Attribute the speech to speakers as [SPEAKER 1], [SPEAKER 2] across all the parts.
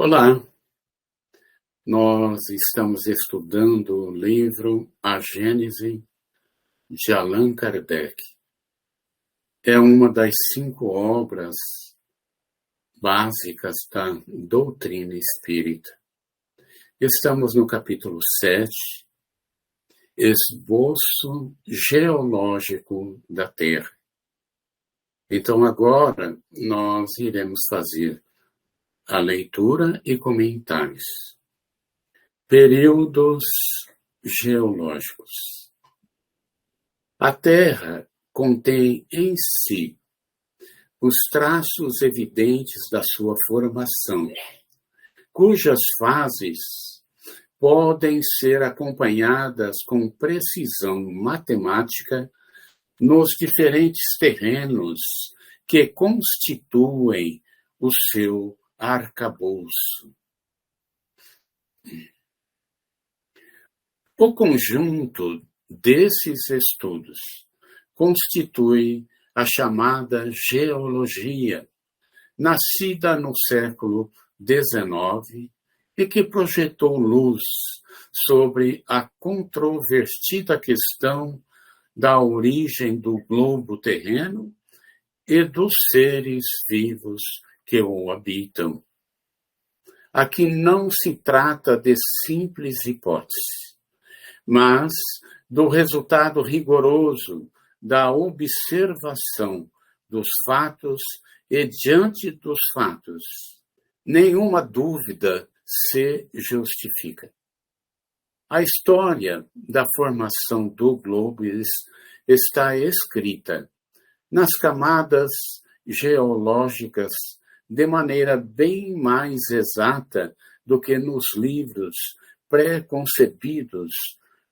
[SPEAKER 1] Olá, nós estamos estudando o livro A Gênese de Allan Kardec. É uma das 5 obras básicas da doutrina espírita. Estamos no capítulo 7, Esboço Geológico da Terra. Então agora nós iremos fazer a leitura e comentários. Períodos geológicos. A Terra contém em si os traços evidentes da sua formação, cujas fases podem ser acompanhadas com precisão matemática nos diferentes terrenos que constituem o seu arcabouço. O conjunto desses estudos constitui a chamada geologia, nascida no século XIX e que projetou luz sobre a controvertida questão da origem do globo terreno e dos seres vivos que o habitam. Aqui não se trata de simples hipótese, mas do resultado rigoroso da observação dos fatos e diante dos fatos. Nenhuma dúvida se justifica. A história da formação do globo está escrita nas camadas geológicas de maneira bem mais exata do que nos livros pré-concebidos,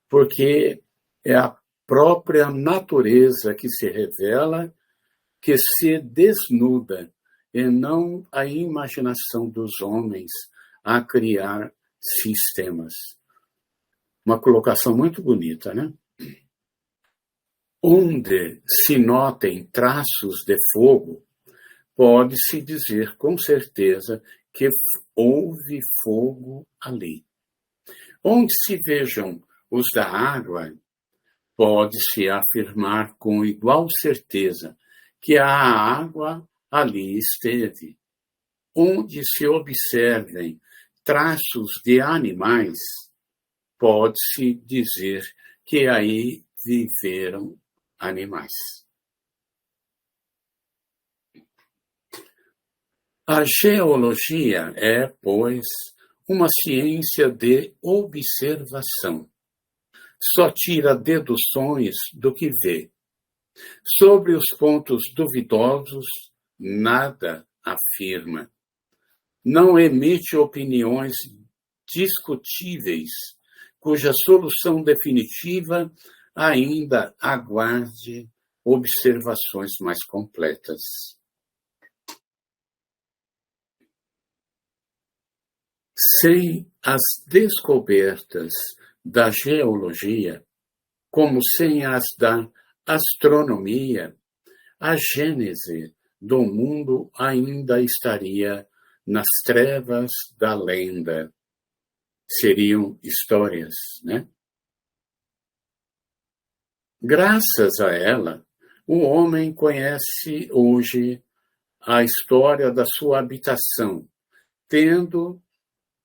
[SPEAKER 1] porque é a própria natureza que se revela, que se desnuda, e não a imaginação dos homens a criar sistemas. Uma colocação muito bonita, né? Onde se notem traços de fogo, pode-se dizer com certeza que houve fogo ali. Onde se vejam os da água, pode-se afirmar com igual certeza que a água ali esteve. Onde se observem traços de animais, pode-se dizer que aí viveram animais. A geologia é, pois, uma ciência de observação. Só tira deduções do que vê. Sobre os pontos duvidosos, nada afirma. Não emite opiniões discutíveis, cuja solução definitiva ainda aguarde observações mais completas. Sem as descobertas da geologia, como sem as da astronomia, a gênese do mundo ainda estaria nas trevas da lenda. Seriam histórias, né? Graças a ela, o homem conhece hoje a história da sua habitação, tendo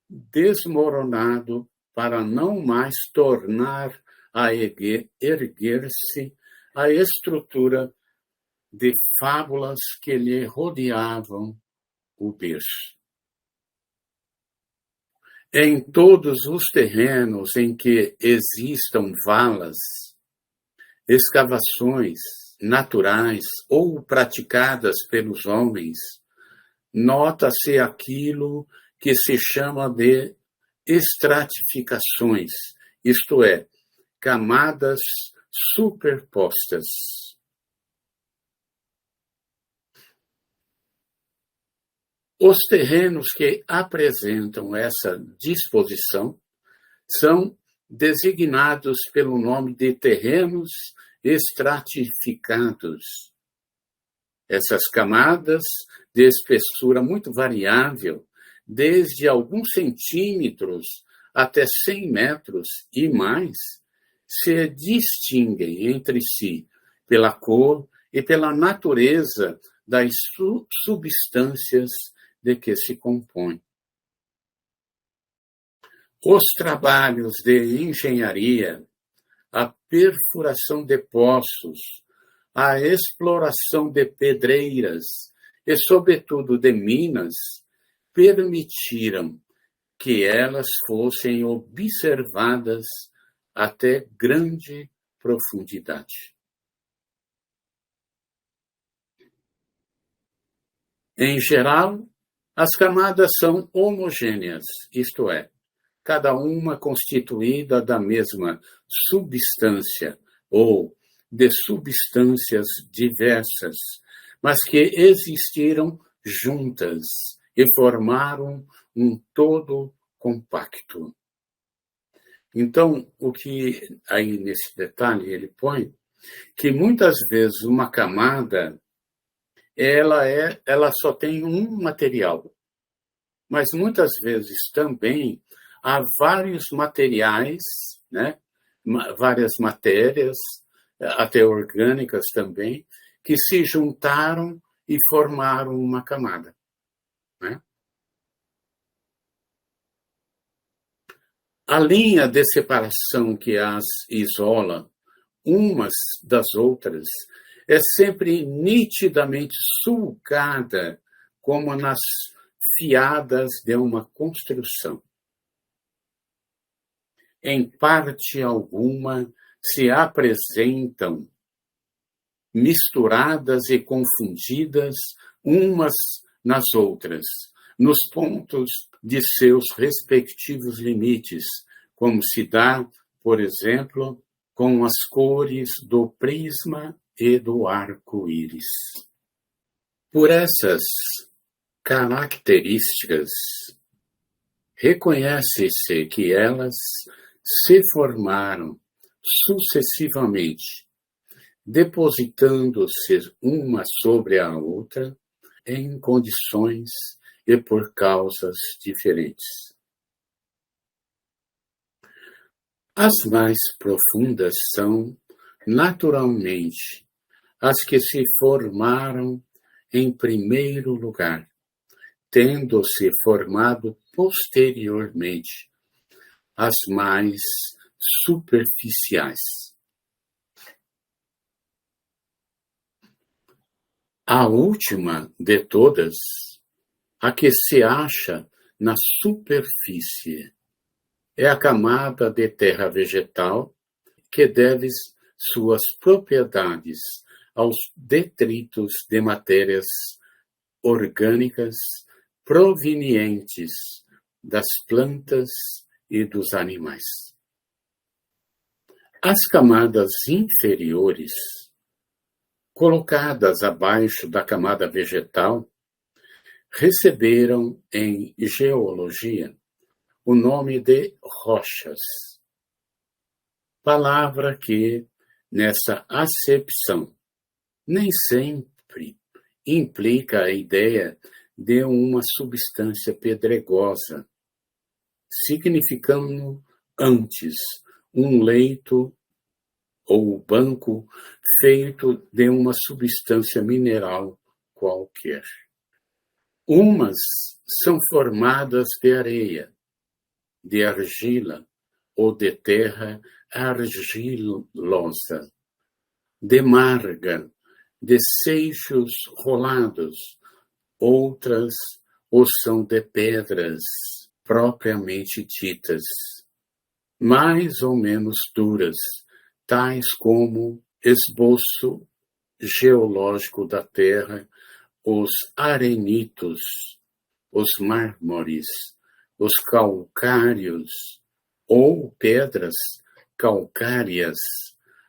[SPEAKER 1] desmoronado para não mais tornar a erguer-se a estrutura de fábulas que lhe rodeavam o berço. Em todos os terrenos em que existam valas, escavações naturais ou praticadas pelos homens, nota-se aquilo que se chama de estratificações, isto é, camadas superpostas. Os terrenos que apresentam essa disposição são designados pelo nome de terrenos estratificados. Essas camadas de espessura muito variável desde alguns centímetros até 100 metros e mais, se distinguem entre si pela cor e pela natureza das substâncias de que se compõem. Os trabalhos de engenharia, a perfuração de poços, a exploração de pedreiras e, sobretudo, de minas, permitiram que elas fossem observadas até grande profundidade. Em geral, as camadas são homogêneas, isto é, cada uma constituída da mesma substância ou de substâncias diversas, mas que existiram juntas e formaram um todo compacto. Então, o que aí nesse detalhe ele põe, que muitas vezes uma camada, ela só tem um material, mas muitas vezes também há vários materiais, né? Várias matérias, até orgânicas também, que se juntaram e formaram uma camada, né? A linha de separação que as isola umas das outras é sempre nitidamente sulcada, como nas fiadas de uma construção. Em parte alguma se apresentam misturadas e confundidas umas nas outras, nos pontos de seus respectivos limites, como se dá, por exemplo, com as cores do prisma e do arco-íris. Por essas características, reconhece-se que elas se formaram sucessivamente, depositando-se uma sobre a outra em condições e por causas diferentes. As mais profundas são, naturalmente, as que se formaram em primeiro lugar, tendo-se formado posteriormente as mais superficiais. A última de todas, a que se acha na superfície, é a camada de terra vegetal que deve suas propriedades aos detritos de matérias orgânicas provenientes das plantas e dos animais. As camadas inferiores, colocadas abaixo da camada vegetal, receberam em geologia o nome de rochas, palavra que, nessa acepção, nem sempre implica a ideia de uma substância pedregosa, significando antes um leito ou banco feito de uma substância mineral qualquer. Umas são formadas de areia, de argila ou de terra argilosa, de marga, de seixos rolados. Outras ou são de pedras propriamente ditas, mais ou menos duras, tais como esboço geológico da terra, os arenitos, os mármores, os calcários ou pedras calcárias,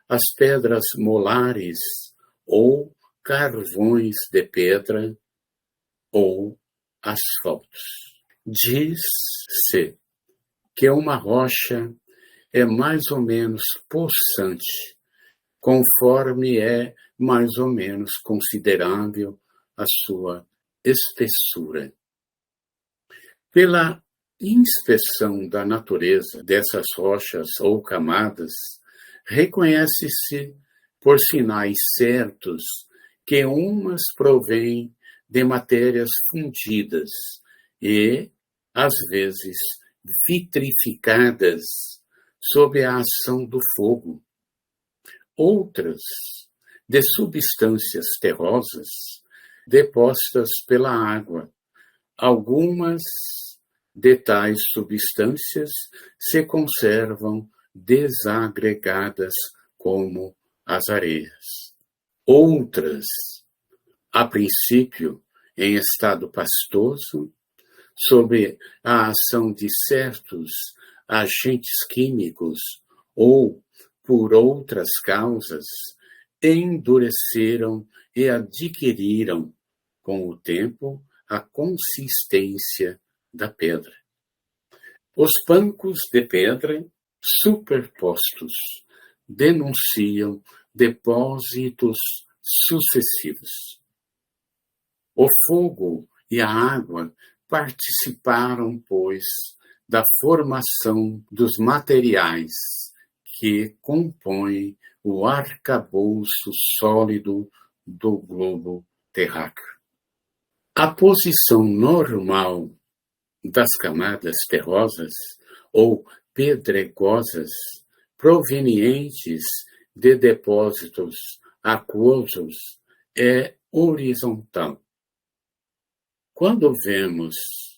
[SPEAKER 1] as pedras molares ou carvões de pedra ou asfaltos. Diz-se que uma rocha é mais ou menos possante, conforme é mais ou menos considerável a sua espessura. Pela inspeção da natureza dessas rochas ou camadas, reconhece-se por sinais certos que umas provêm de matérias fundidas e, às vezes, vitrificadas sob a ação do fogo, outras de substâncias terrosas depostas pela água. Algumas de tais substâncias se conservam desagregadas como as areias. Outras, a princípio, em estado pastoso, sob a ação de certos agentes químicos ou por outras causas, endureceram e adquiriram, com o tempo, a consistência da pedra. Os bancos de pedra superpostos denunciam depósitos sucessivos. O fogo e a água participaram, pois, da formação dos materiais que compõem o arcabouço sólido do globo terráqueo. A posição normal das camadas terrosas ou pedregosas provenientes de depósitos aquosos é horizontal. Quando vemos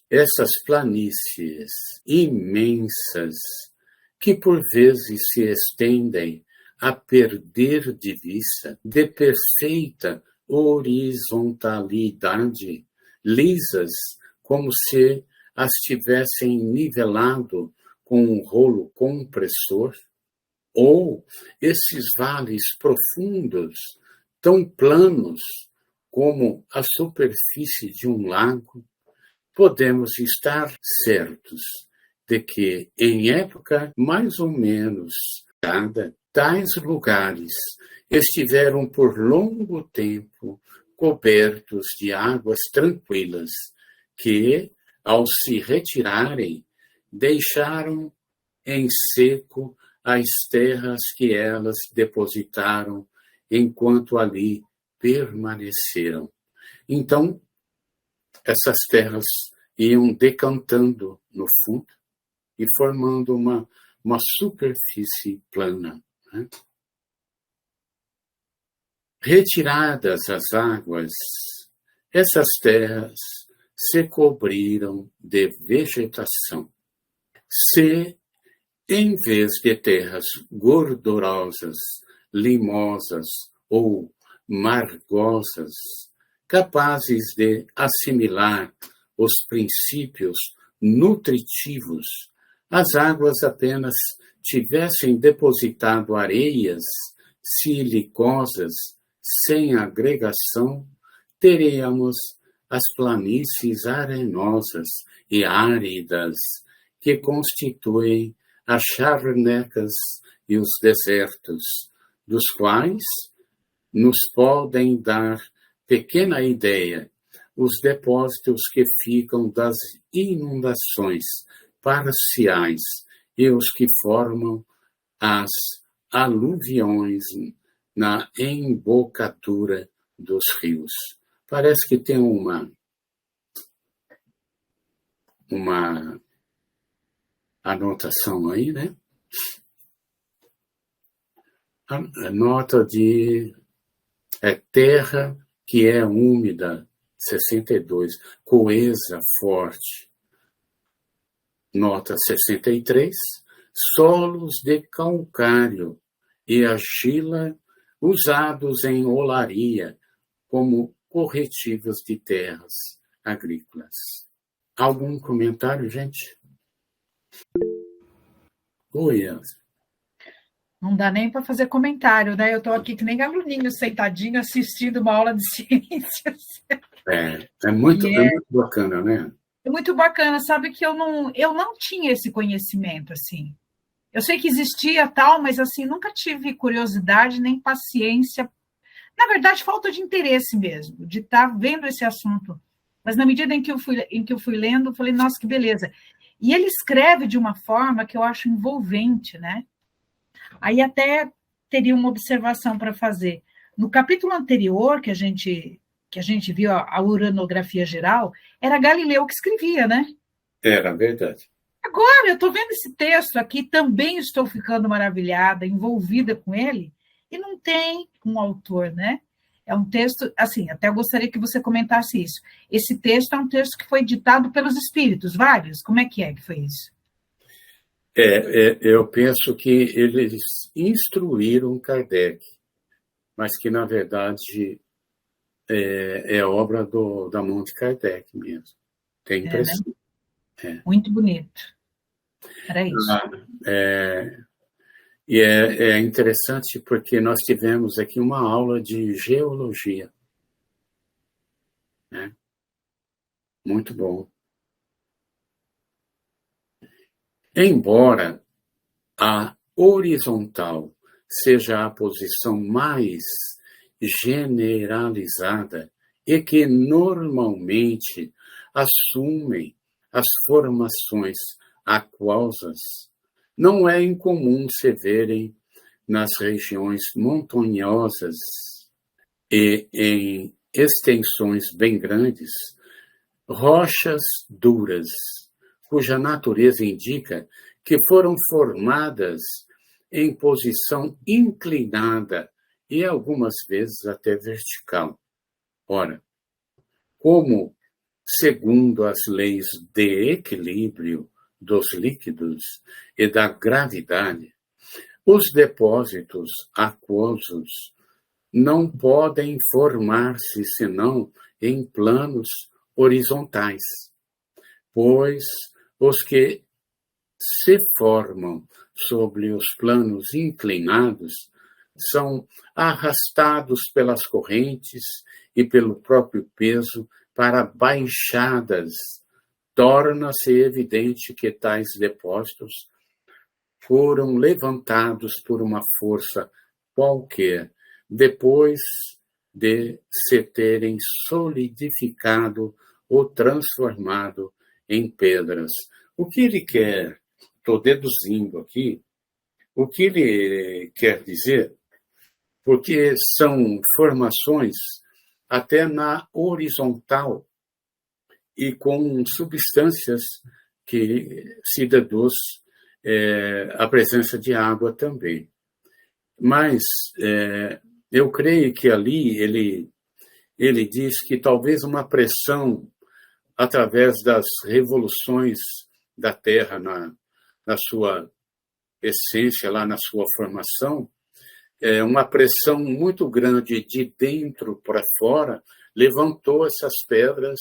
[SPEAKER 1] essas planícies imensas que por vezes se estendem a perder de vista de perfeita horizontalidade, lisas como se as tivessem nivelado com um rolo compressor, ou esses vales profundos, tão planos como a superfície de um lago, podemos estar certos de que, em época mais ou menos dada, tais lugares estiveram por longo tempo cobertos de águas tranquilas que, ao se retirarem, deixaram em seco as terras que elas depositaram enquanto ali permaneceram. Então, essas terras iam decantando no fundo e formando uma superfície plana, né? Retiradas as águas, essas terras se cobriram de vegetação. Se, em vez de terras gordurosas, limosas ou margosas, capazes de assimilar os princípios nutritivos, as águas apenas tivessem depositado areias silicosas sem agregação, teríamos as planícies arenosas e áridas que constituem as charnecas e os desertos, dos quais nos podem dar pequena ideia os depósitos que ficam das inundações parciais e os que formam as aluviões na embocadura dos rios. Parece que tem uma anotação aí, né? A nota de terra que é úmida, 62, coesa, forte. Nota 63, solos de calcário e argila usados em olaria como corretivos de terras agrícolas. Algum comentário, gente? Oi, Elza.
[SPEAKER 2] Não dá nem para fazer comentário, né? Eu estou aqui que nem aluninho sentadinho assistindo uma aula de ciências.
[SPEAKER 1] É muito bacana, né?
[SPEAKER 2] É muito bacana, sabe que eu não tinha esse conhecimento, assim. Eu sei que existia tal, mas assim, nunca tive curiosidade nem paciência. Na verdade, falta de interesse mesmo, de estar vendo esse assunto Mas na medida em que eu fui lendo, eu falei, nossa, que beleza. E ele escreve de uma forma que eu acho envolvente, né? Aí até teria uma observação para fazer. No capítulo anterior que a gente viu a uranografia geral, era Galileu que escrevia, né?
[SPEAKER 1] Era verdade.
[SPEAKER 2] Agora eu estou vendo esse texto aqui, também estou ficando maravilhada, envolvida com ele, e não tem um autor, né? É um texto, assim, até gostaria que você comentasse isso. Esse texto é um texto que foi ditado pelos espíritos, vários. Como é que foi isso?
[SPEAKER 1] Eu penso que eles instruíram Kardec, mas que, na verdade, é obra da mão de Kardec mesmo. Tem impressão.
[SPEAKER 2] Né? Muito bonito. Era isso.
[SPEAKER 1] E é interessante porque nós tivemos aqui uma aula de geologia. Né? Muito bom. Embora a horizontal seja a posição mais generalizada e que normalmente assumem as formações aquosas, não é incomum se verem nas regiões montanhosas e em extensões bem grandes rochas duras, cuja natureza indica que foram formadas em posição inclinada e algumas vezes até vertical. Ora, como, segundo as leis de equilíbrio dos líquidos e da gravidade, os depósitos aquosos não podem formar-se senão em planos horizontais, pois os que se formam sobre os planos inclinados são arrastados pelas correntes e pelo próprio peso para baixadas. Torna-se evidente que tais depósitos foram levantados por uma força qualquer, depois de se terem solidificado ou transformado em pedras. O que ele quer, estou deduzindo aqui, o que ele quer dizer, porque são formações até na horizontal e com substâncias que se deduz a presença de água também. Mas eu creio que ali ele diz que talvez uma pressão através das revoluções da Terra na sua essência, lá na sua formação, uma pressão muito grande de dentro para fora levantou essas pedras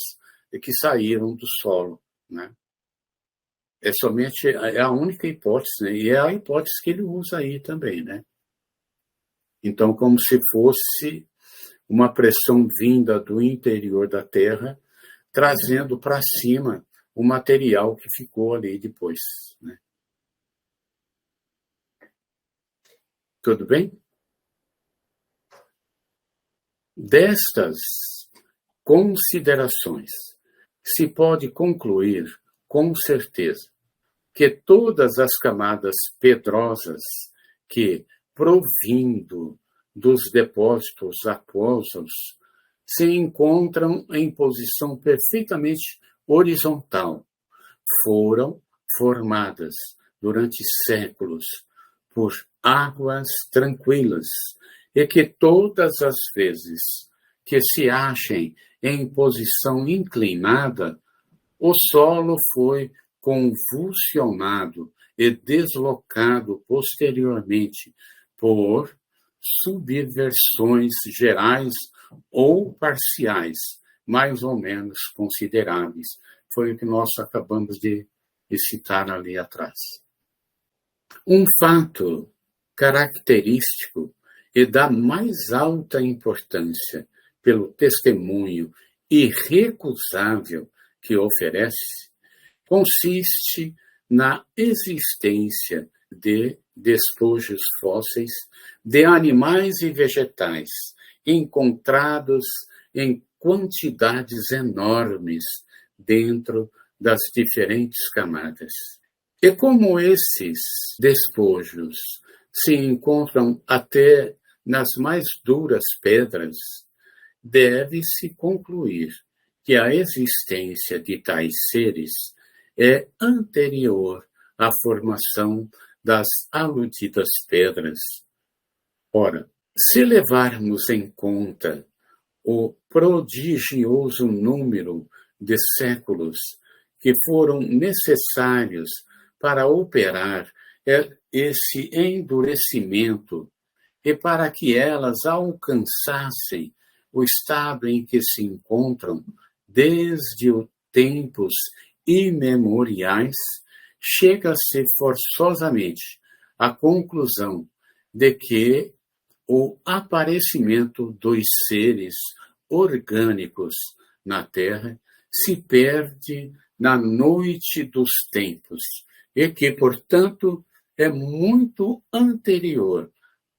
[SPEAKER 1] que saíram do solo, né? É a única hipótese, né? E é a hipótese que ele usa aí também, né? Então, como se fosse uma pressão vinda do interior da Terra, trazendo para cima o material que ficou ali depois, né? Tudo bem? Destas considerações, se pode concluir com certeza que todas as camadas pedrosas que, provindo dos depósitos aquosos, se encontram em posição perfeitamente horizontal, foram formadas durante séculos por águas tranquilas e que todas as vezes que se achem em posição inclinada, o solo foi convulsionado e deslocado posteriormente por subversões gerais ou parciais, mais ou menos consideráveis. Foi o que nós acabamos de citar ali atrás. Um fato característico e da mais alta importância pelo testemunho irrecusável que oferece, consiste na existência de despojos fósseis de animais e vegetais encontrados em quantidades enormes dentro das diferentes camadas. E como esses despojos se encontram até nas mais duras pedras, deve-se concluir que a existência de tais seres é anterior à formação das aludidas pedras. Ora, se levarmos em conta o prodigioso número de séculos que foram necessários para operar esse endurecimento e para que elas alcançassem o estado em que se encontram desde os tempos imemoriais, chega-se forçosamente à conclusão de que o aparecimento dos seres orgânicos na Terra se perde na noite dos tempos e que, portanto, é muito anterior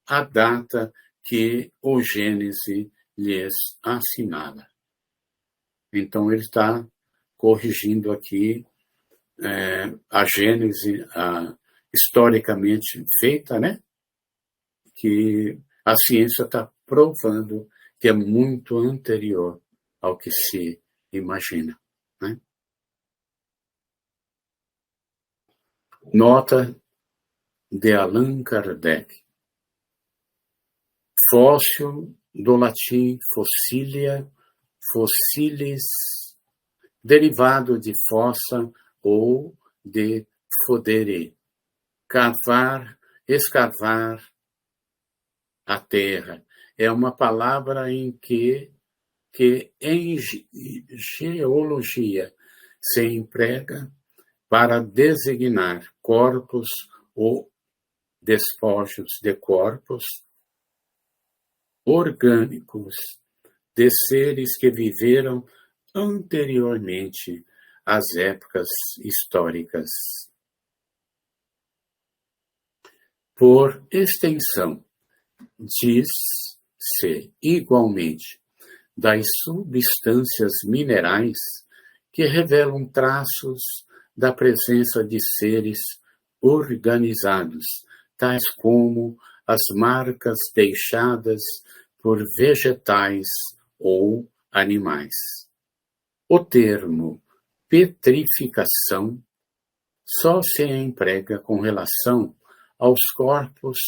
[SPEAKER 1] à data que o Gênesis lhes assinala. Então, ele está corrigindo aqui a Gênese historicamente feita, né? Que a ciência está provando que é muito anterior ao que se imagina, né? Nota de Allan Kardec. Fóssil, do latim fossilia, fossilis, derivado de fossa ou de fodere, cavar, escavar a terra. É uma palavra em que em geologia se emprega para designar corpos ou despojos de corpos orgânicos de seres que viveram anteriormente às épocas históricas. Por extensão, diz-se igualmente das substâncias minerais que revelam traços da presença de seres organizados, tais como as marcas deixadas por vegetais ou animais. O termo petrificação só se emprega com relação aos corpos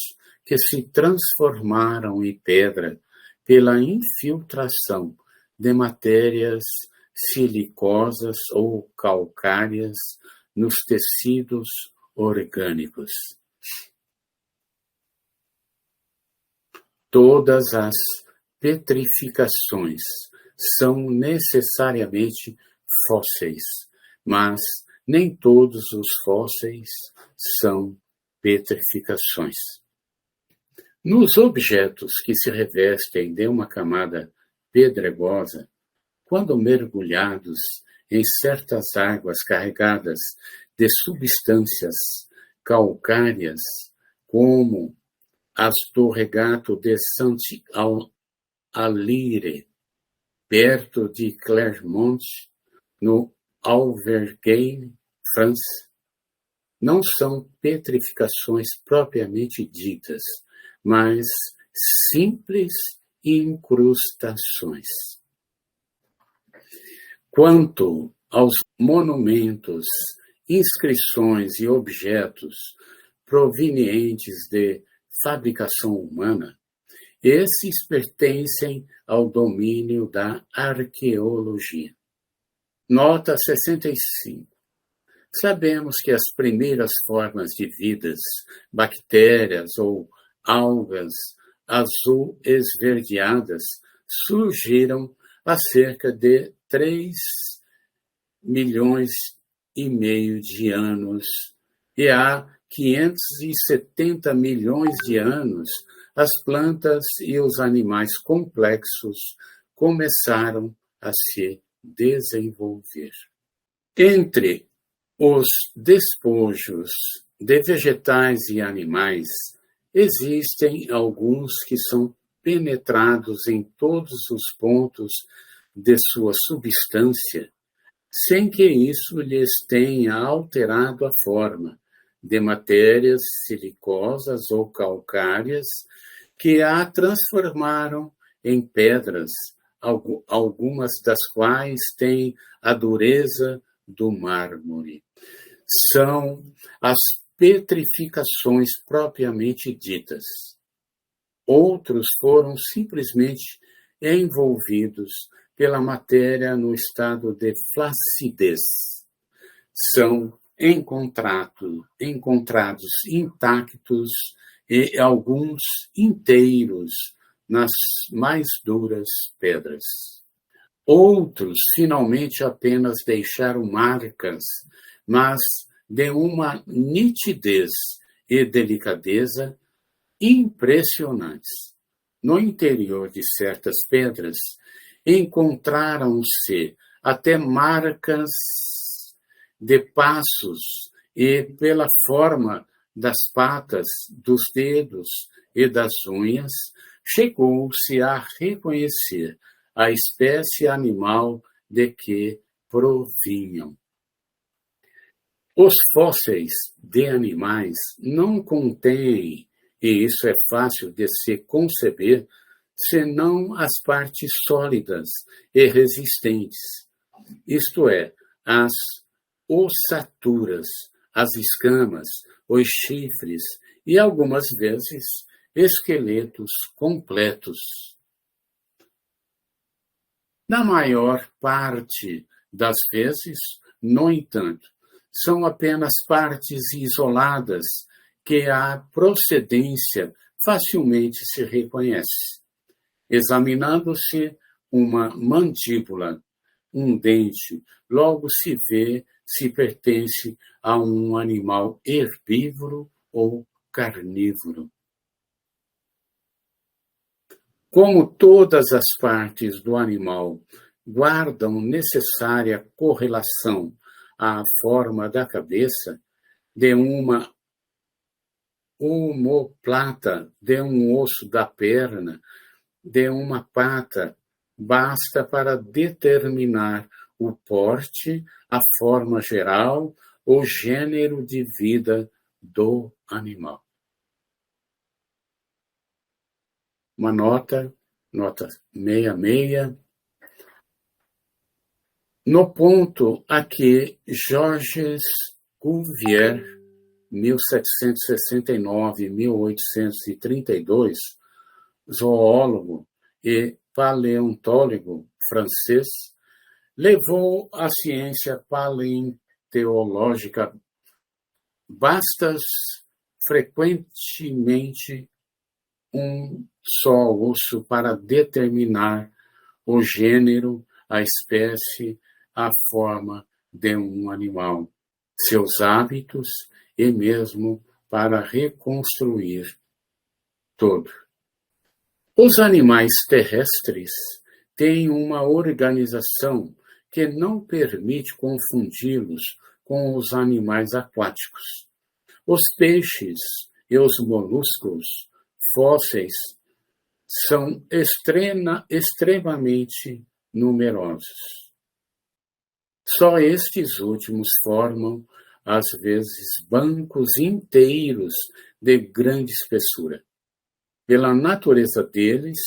[SPEAKER 1] que se transformaram em pedra pela infiltração de matérias silicosas ou calcárias nos tecidos orgânicos. Todas as petrificações são necessariamente fósseis, mas nem todos os fósseis são petrificações. Nos objetos que se revestem de uma camada pedregosa, quando mergulhados em certas águas carregadas de substâncias calcárias, como as do regato de Saint-Alire, perto de Clermont, no Auvergne, França, não são petrificações propriamente ditas, mas simples incrustações. Quanto aos monumentos, inscrições e objetos provenientes de fabricação humana, esses pertencem ao domínio da arqueologia. Nota 65. Sabemos que as primeiras formas de vidas, bactérias ou algas azul esverdeadas, surgiram há cerca de 3,5 milhões de anos, e há 570 milhões de anos, as plantas e os animais complexos começaram a se desenvolver. Entre os despojos de vegetais e animais, existem alguns que são penetrados em todos os pontos de sua substância, sem que isso lhes tenha alterado a forma, de matérias silicosas ou calcárias que a transformaram em pedras, algumas das quais têm a dureza do mármore. São as petrificações propriamente ditas. Outros foram simplesmente envolvidos pela matéria no estado de flacidez. São encontrados intactos e alguns inteiros nas mais duras pedras. Outros, finalmente, apenas deixaram marcas, mas de uma nitidez e delicadeza impressionantes. No interior de certas pedras, encontraram-se até marcas de passos e, pela forma das patas, dos dedos e das unhas, chegou-se a reconhecer a espécie animal de que provinham. Os fósseis de animais não contêm, e isso é fácil de se conceber, senão as partes sólidas e resistentes, isto é, as ossaturas, as escamas, os chifres e, algumas vezes, esqueletos completos. Na maior parte das vezes, no entanto, são apenas partes isoladas que a procedência facilmente se reconhece. Examinando-se uma mandíbula, um dente, logo se vê se pertence a um animal herbívoro ou carnívoro. Como todas as partes do animal guardam necessária correlação à forma da cabeça, de uma omoplata, de um osso da perna, de uma pata, basta para determinar o porte, a forma geral, o gênero de vida do animal. Uma nota 66. No ponto a que Georges Cuvier, 1769-1832, zoólogo e paleontólogo francês, levou a ciência paleontológica basta frequentemente um só osso para determinar o gênero, a espécie, a forma de um animal, seus hábitos e mesmo para reconstruir todo. Os animais terrestres têm uma organização que não permite confundi-los com os animais aquáticos. Os peixes e os moluscos fósseis são extremamente numerosos. Só estes últimos formam, às vezes, bancos inteiros de grande espessura. Pela natureza deles,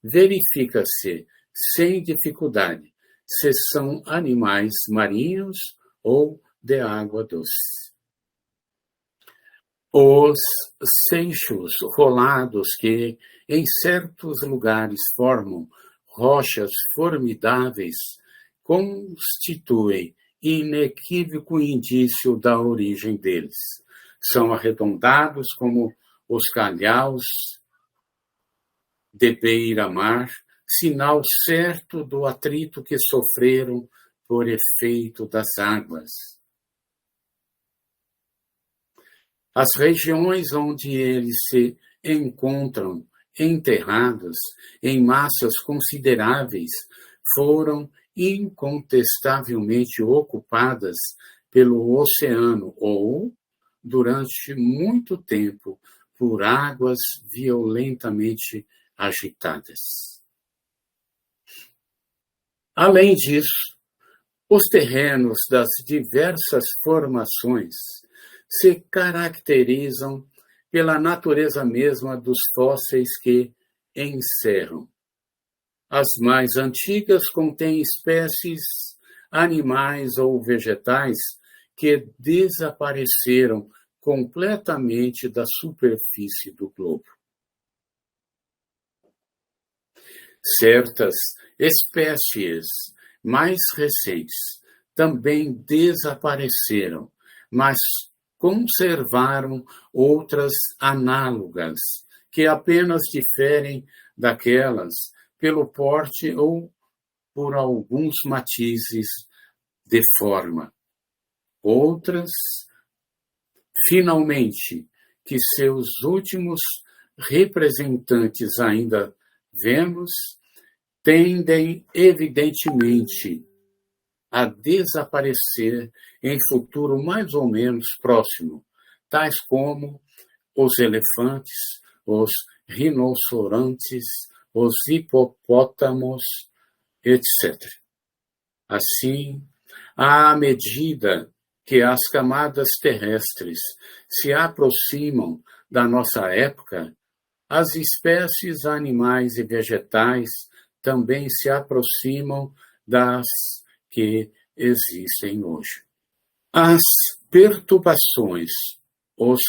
[SPEAKER 1] verifica-se sem dificuldade se são animais marinhos ou de água doce. Os seixos rolados que, em certos lugares, formam rochas formidáveis, constituem inequívoco indício da origem deles. São arredondados como os calhaus de beira-mar, sinal certo do atrito que sofreram por efeito das águas. As regiões onde eles se encontram enterrados em massas consideráveis foram incontestavelmente ocupadas pelo oceano ou, durante muito tempo, por águas violentamente agitadas. Além disso, os terrenos das diversas formações se caracterizam pela natureza mesma dos fósseis que encerram. As mais antigas contêm espécies animais ou vegetais que desapareceram completamente da superfície do globo. Certas espécies mais recentes também desapareceram, mas conservaram outras análogas, que apenas diferem daquelas pelo porte ou por alguns matizes de forma. Outras, finalmente, que seus últimos representantes ainda vemos, tendem evidentemente a desaparecer em futuro mais ou menos próximo, tais como os elefantes, os rinocerontes, os hipopótamos, etc. Assim, à medida que as camadas terrestres se aproximam da nossa época, as espécies animais e vegetais também se aproximam das que existem hoje. As perturbações, os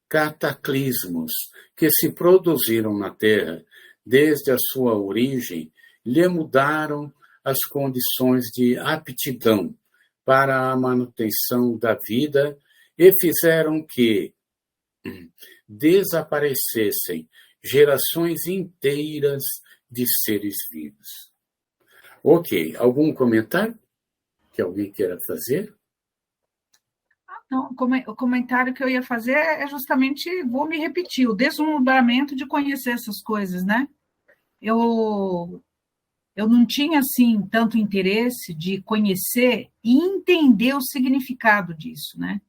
[SPEAKER 1] cataclismos que se produziram na Terra desde a sua origem lhe mudaram as condições de aptidão para a manutenção da vida e fizeram que desaparecessem gerações inteiras de seres vivos. Ok, algum comentário que alguém queira fazer?
[SPEAKER 2] Não, o comentário que eu ia fazer é justamente, vou me repetir, o deslumbramento de conhecer essas coisas, né? Eu não tinha, assim, tanto interesse de conhecer e entender o significado disso, né?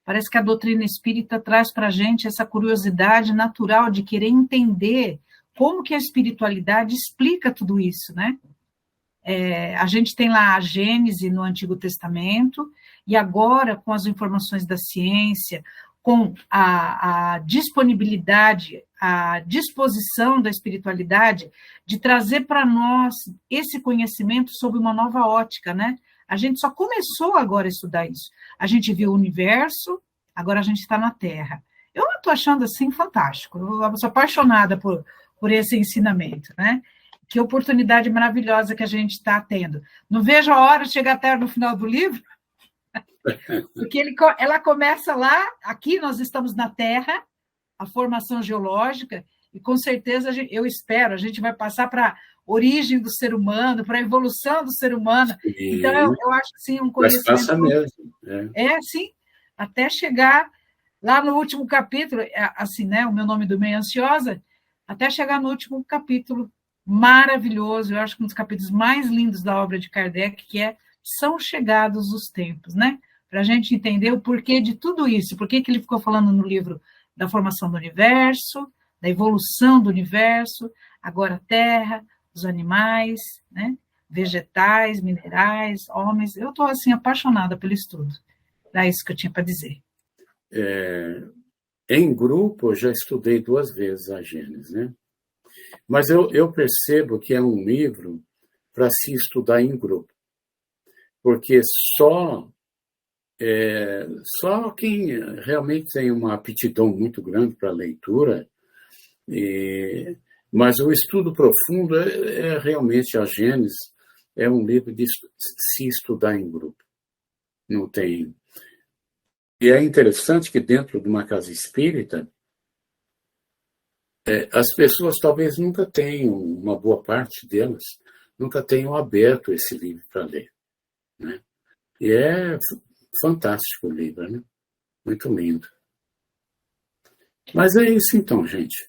[SPEAKER 2] Parece que a doutrina espírita traz para a gente essa curiosidade natural de querer entender como que a espiritualidade explica tudo isso, né? A gente tem lá a Gênese no Antigo Testamento, e agora, com as informações da ciência, com a disponibilidade, a disposição da espiritualidade de trazer para nós esse conhecimento sob uma nova ótica, né? A gente só começou agora a estudar isso. A gente viu o universo, agora a gente está na Terra. Eu estou achando assim fantástico, eu sou apaixonada por esse ensinamento, né? Que oportunidade maravilhosa que a gente está tendo. Não vejo a hora de chegar até no final do livro, porque ela começa lá, aqui nós estamos na Terra, a formação geológica, e com certeza, eu espero, a gente vai passar para a origem do ser humano, para a evolução do ser humano.
[SPEAKER 1] Sim.
[SPEAKER 2] Então, eu acho que sim, um conhecimento...
[SPEAKER 1] Mas passa mesmo.
[SPEAKER 2] Sim, até chegar lá no último capítulo, assim, né, o meu nome do meio ansiosa, até chegar no último capítulo, maravilhoso, eu acho que um dos capítulos mais lindos da obra de Kardec, que são chegados os tempos, né? Para a gente entender o porquê de tudo isso, por que ele ficou falando no livro da formação do universo, da evolução do universo, agora a Terra, os animais, né? Vegetais, minerais, homens. Eu estou, assim, apaixonada pelo estudo. Era isso que eu tinha para dizer.
[SPEAKER 1] Em grupo, eu já estudei 2 vezes a Gênesis, né? Mas eu percebo que é um livro para se estudar em grupo, porque só quem realmente tem uma aptidão muito grande para a leitura, mas o estudo profundo realmente a Gênesis é um livro de se estudar em grupo. Não tem. E é interessante que dentro de uma casa espírita, as pessoas talvez nunca tenham, uma boa parte delas, nunca tenham aberto esse livro para ler, né? E é fantástico o livro, né? Muito lindo. Mas é isso então, gente.